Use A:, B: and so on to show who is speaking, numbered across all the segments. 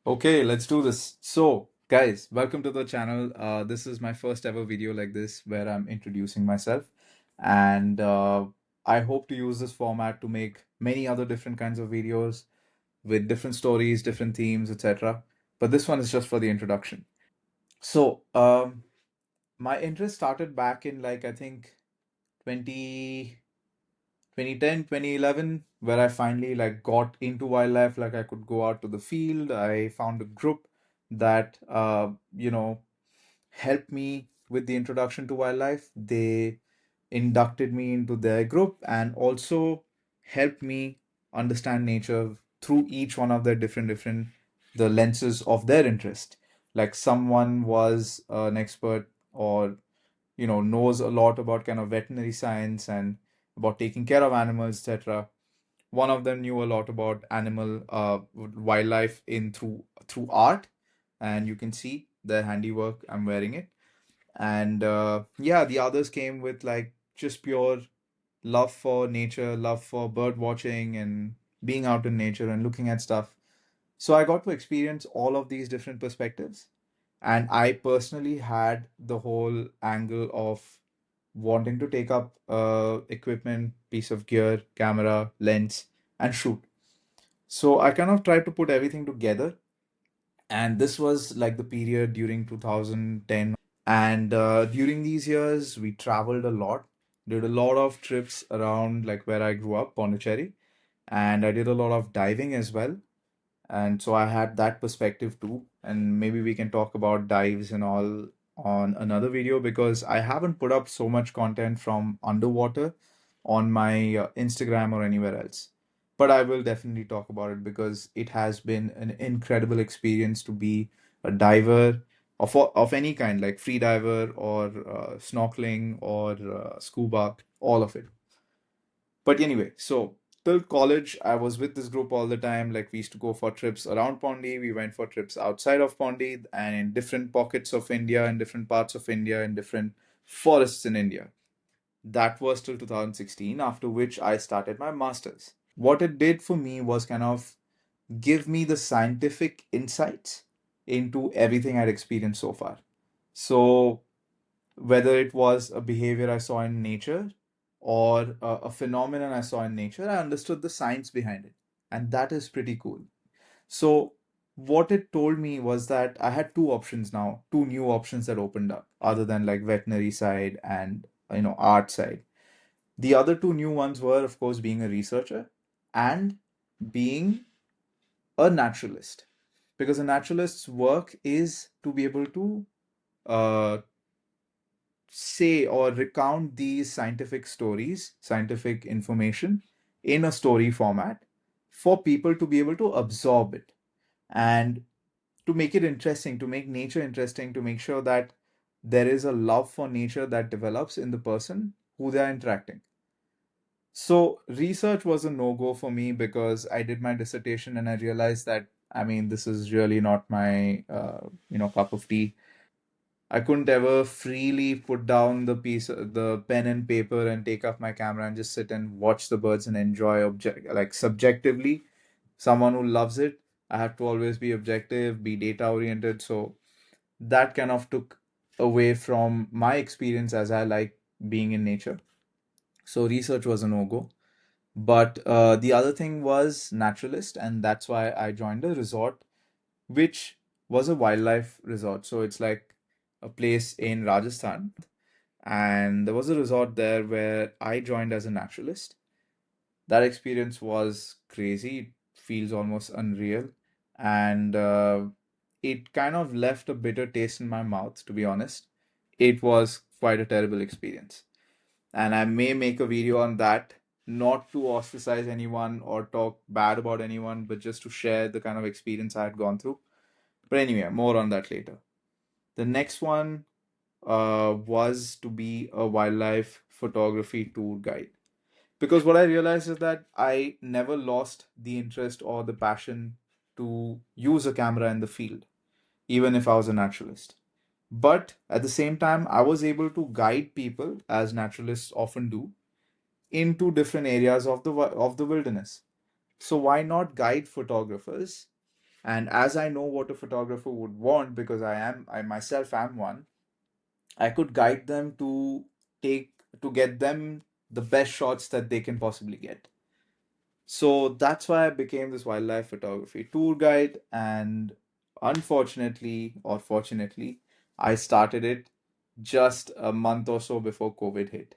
A: Okay, let's do this. So, guys, welcome to the channel. This is my first ever video like this where I'm introducing myself. And I hope to use this format to make many other different kinds of videos with different stories, different themes, etc. But this one is just for the introduction. So, my interest started back in like, I think 20, 2010, 2011, where I finally like got into wildlife. Like I could go out to the field. I found a group that helped me with the introduction to wildlife. They inducted me into their group and also helped me understand nature through each one of their different the lenses of their interest. Like someone was an expert or knows a lot about kind of veterinary science and about taking care of animals, etc. One of them knew a lot about animal wildlife in through art, and you can see their handiwork. I'm wearing it. And yeah, the others came with like just pure love for nature, love for bird watching and being out in nature and looking at stuff. So I got to experience all of these different perspectives. And I personally had the whole angle of wanting to take up equipment, piece of gear, camera, lens, and shoot. So I kind of tried to put everything together. And this was like the period during 2010. And during these years, we traveled a lot, did a lot of trips around like where I grew up, Pondicherry. And I did a lot of diving as well. And so I had that perspective too. And maybe we can talk about dives and all on another video because I haven't put up so much content from underwater on my Instagram or anywhere else. But I will definitely talk about it because it has been an incredible experience to be a diver of any kind, like free diver or snorkeling or scuba, all of it. But anyway, so till college, I was with this group all the time. Like we used to go for trips around Pondi. We went for trips outside of Pondi and in different pockets of India, in different parts of India, in different forests in India. That was till 2016, after which I started my master's. What it did for me was kind of give me the scientific insights into everything I'd experienced so far. So whether it was a behavior I saw in nature or a phenomenon I saw in nature, I understood the science behind it. And that is pretty cool. So, what it told me was that I had two options now, two new options that opened up, other than like veterinary side and art side. The other two new ones were, of course, being a researcher and being a naturalist. Because a naturalist's work is to be able to uh, say or recount these scientific stories, scientific information in a story format for people to be able to absorb it and to make it interesting, to make nature interesting, to make sure that there is a love for nature that develops in the person who they are interacting. So, research was a no go for me because I did my dissertation and I realized that, I mean, this is really not my, cup of tea. I couldn't ever freely put down the pen and paper and take off my camera and just sit and watch the birds and enjoy like subjectively. Someone who loves it, I have to always be objective, be data oriented. So that kind of took away from my experience as I like being in nature. So research was a no go. But the other thing was naturalist, and that's why I joined a resort which was a wildlife resort. So it's like a place in Rajasthan. And there was a resort there where I joined as a naturalist. That experience was crazy. It feels almost unreal. And it kind of left a bitter taste in my mouth, to be honest. It was quite a terrible experience. And I may make a video on that, not to ostracize anyone or talk bad about anyone, but just to share the kind of experience I had gone through. But anyway, more on that later. The next one was to be a wildlife photography tour guide. Because what I realized is that I never lost the interest or the passion to use a camera in the field, even if I was a naturalist. But at the same time, I was able to guide people, as naturalists often do, into different areas of the wilderness. So why not guide photographers And as I know what a photographer would want, because I myself am one, I could guide them take to get them the best shots that they can possibly get. So that's why I became this wildlife photography tour guide. And unfortunately, or fortunately, I started it just a month or so before COVID hit.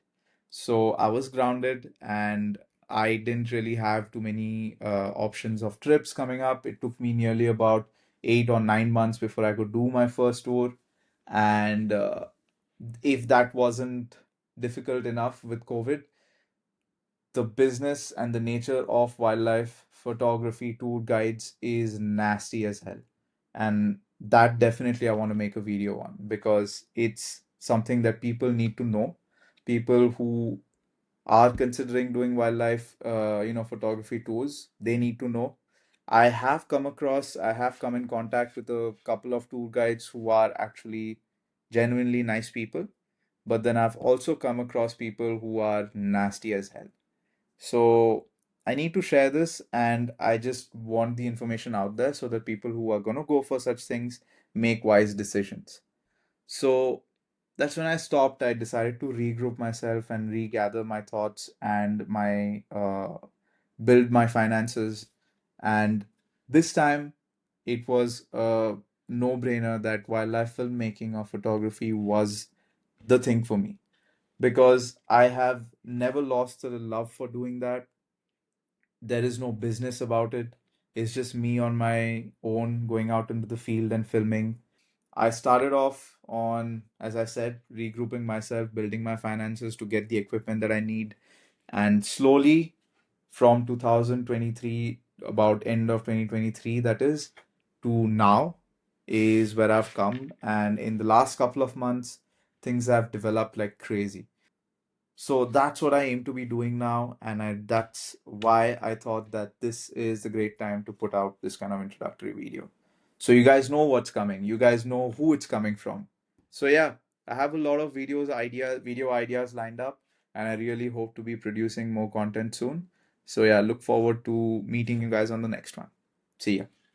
A: So I was grounded and I didn't really have too many options of trips coming up. It took me nearly about 8 or 9 months before I could do my first tour. And if that wasn't difficult enough with COVID, the business and the nature of wildlife photography tour guides is nasty as hell. And that definitely I want to make a video on, because it's something that people need to know. People who are considering doing wildlife, photography tours, they need to know. I have come in contact with a couple of tour guides who are actually genuinely nice people, but then I've also come across people who are nasty as hell. So I need to share this, and I just want the information out there so that people who are going to go for such things make wise decisions. So that's when I stopped. I decided to regroup myself and regather my thoughts and my build my finances. And this time it was a no-brainer that wildlife filmmaking or photography was the thing for me, because I have never lost the love for doing that. There is no business about it. It's just me on my own going out into the field and filming. I started off on, as I said, regrouping myself, building my finances to get the equipment that I need. And slowly from 2023, about end of 2023, that is, to now is where I've come. And in the last couple of months, things have developed like crazy. So that's what I aim to be doing now, and that's why I thought that this is a great time to put out this kind of introductory video. So you guys know what's coming. You guys know who it's coming from. So yeah, I have a lot of video ideas lined up, and I really hope to be producing more content soon. So yeah, look forward to meeting you guys on the next one. See ya.